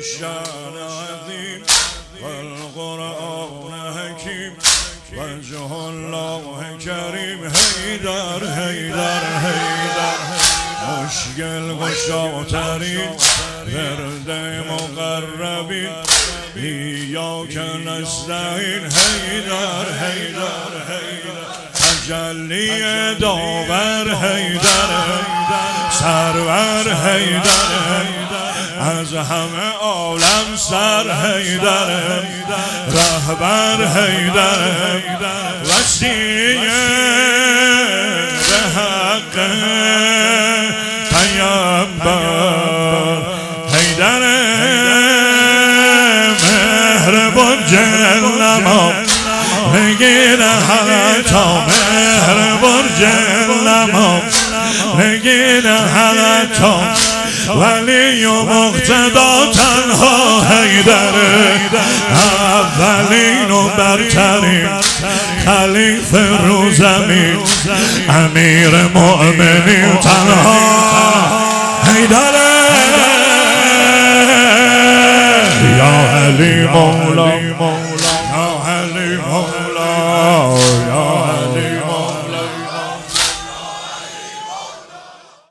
والشان عظيم والقرآن حكيم وجه الله كريم حیدر حیدر حیدر مشکل گشاترین ورد مقربین ایاک نستعین حیدر حیدر حیدر تجلی داور حیدر سرور حیدر از همه عالم سر حیدر رهبر حیدر وسیع به حق پیامبر حیدر مهربان جلما بگیر حالتا مهربان جلما بگیر حالتا ولی و مقتدا تنها حیدر اولین و برترین خلیفه رو زمین امیر مؤمنین تنها حیدر یا علی مولا یا علی مولا